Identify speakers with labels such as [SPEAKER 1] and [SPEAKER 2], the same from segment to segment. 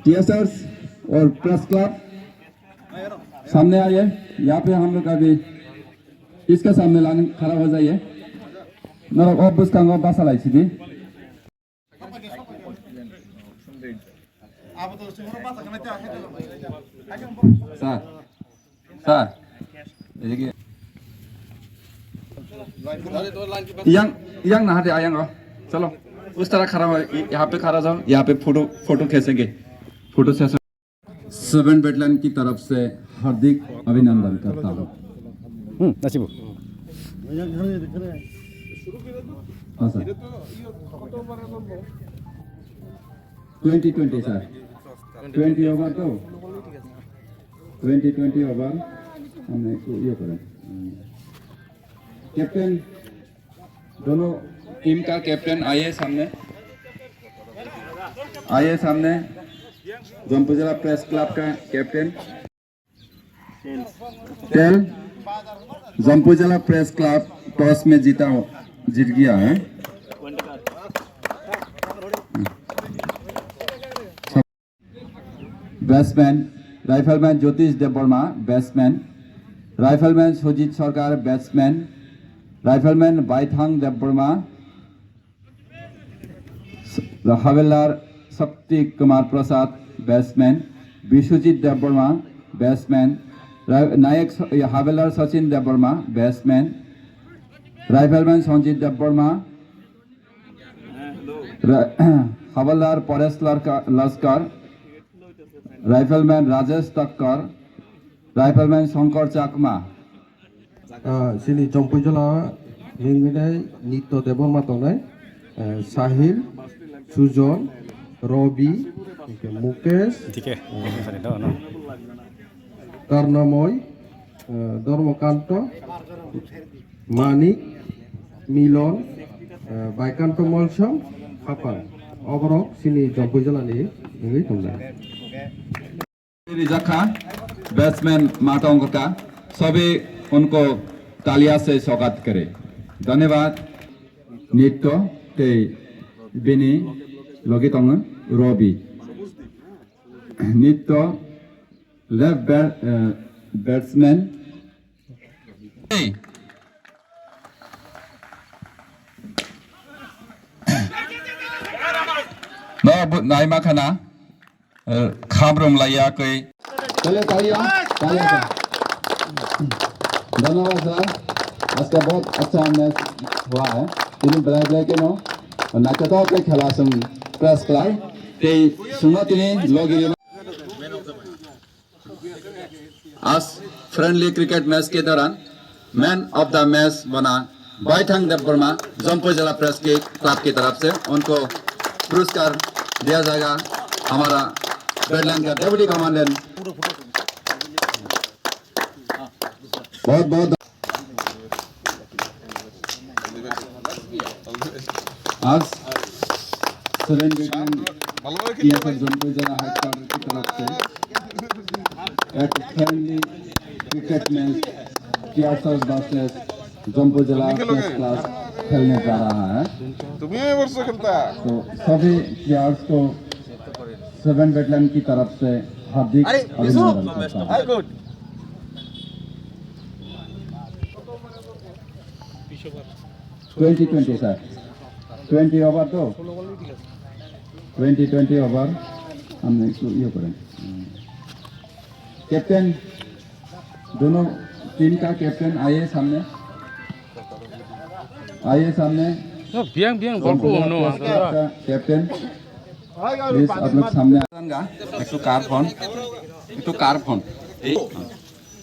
[SPEAKER 1] TSR और press club सामने आइए। यहाँ पे हम लोग अभी इसके सामने लाइन खड़ा हो जाइए। नरक ऑब्बस का बासा लाई थी। सर देखिए यंग नहाते आयंग हो। चलो उस तरह खड़ा हो, यहाँ पे खड़ा जाओ। यहाँ पे फोटो खींचेंगे। फोटो सेशन 7 बैटलाइन की तरफ से हार्दिक अभिनंदन करता हूँ।
[SPEAKER 2] नासिबो
[SPEAKER 1] हाँ सर 2020 सर 20 ओवर तो 20 ओवर हमने ये करें। कैप्टन दोनों टीम का कैप्टन आइए सामने। जम्पुइजाला प्रेस क्लब का कैप्टन टेल। जम्पुइजाला प्रेस क्लब टॉस में जीत गया है। बैट्समैन राइफलमैन ज्योतिष देवबर्मा बैट्समैन, राइफलमैन सुजीत सरकार batsman, rifleman बाइथांग Debbarma, हवेलदार Shakti Kumar Prasad batsman, Vishwajeet Debbarma batsman, नायक हवेलदार सचिन देवबर्मा बैट्समैन, राइफलमैन संजीत देवबर्मा, हवलदार परेश लस्कर, राइफलमैन राजेश तक्कर, राइफलमैन शंकर चाकमा।
[SPEAKER 3] सिनी जम्पुइजाला हिंगनाय नित्य देवबर्मा तंनाय साहिल सुजन रवि मुकेश कर्णमय धर्मकांत मानिक मिलन बायकांत मलसम खापां अबरक सिनी जम्पुइजालानि हिंगै तंनाय
[SPEAKER 1] रिजखा बैट्समैन माटोंग का सभी उनको तालियां से स्वागत करें। धन्यवाद। नित्य ते बिनी लगितंग रवि नित्य लेफ्ट बैट्समैन नाइमा खाना खाब्रम लाया कोई चले तालियां। धन्यवाद सर, आज का बहुत अच्छा मैच हुआ है। तीन ब्लैक के नो नाचता के खेला संग प्रेस क्लब ते सुनो तीन लोग आज फ्रेंडली क्रिकेट मैच के दौरान मैन ऑफ द मैच बना बाइथांग देवबर्मा जम्पुइजाला प्रेस क्लब की तरफ से उनको पुरस्कार दिया जाएगा। हमारा बैटलाइन का डेप्यूटी कमांडेंट बहुत बहुत आज जम्पुइजाला हेडक्वार्टर की तरफ से एक friendly cricket match TSR versus Jampuijala press club खेलने जा रहा है। तो सभी प्लेयर्स को 7 बैटलाइन की तरफ से हार्दिक अभिनंदन करता हूं। 20 सर 20 ओवर तो 20 ओवर हमने ये करें। कैप्टन दोनों टीम का कैप्टन आइए सामने। कैप्टन प्लीज आप लोग सामने एक तो कार फोन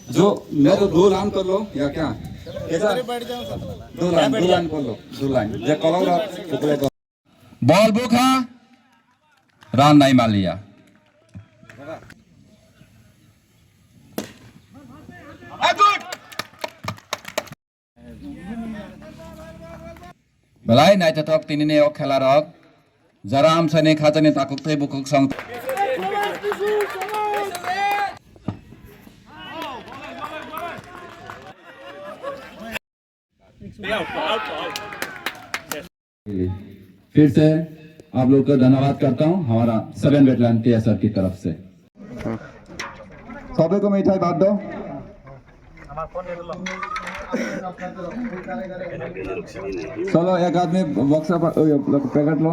[SPEAKER 1] जो मैं तो 2 लाइन कर लो या क्या कैसा 2 लाइन कर लो 2 लाइन जे कलर बॉल बुखा रन नहीं मालिया बलाई नाइ तक तीन ने खेला रक जराम सने खाजने ताकुक थे बुकुक संग फिर से आप लोग को धन्यवाद करता हूँ हमारा 7 वेटलैंड TSR की तरफ से। सभी को मिठाई बांट दो। चलो एक आदमी बक्सा पैकेट लो।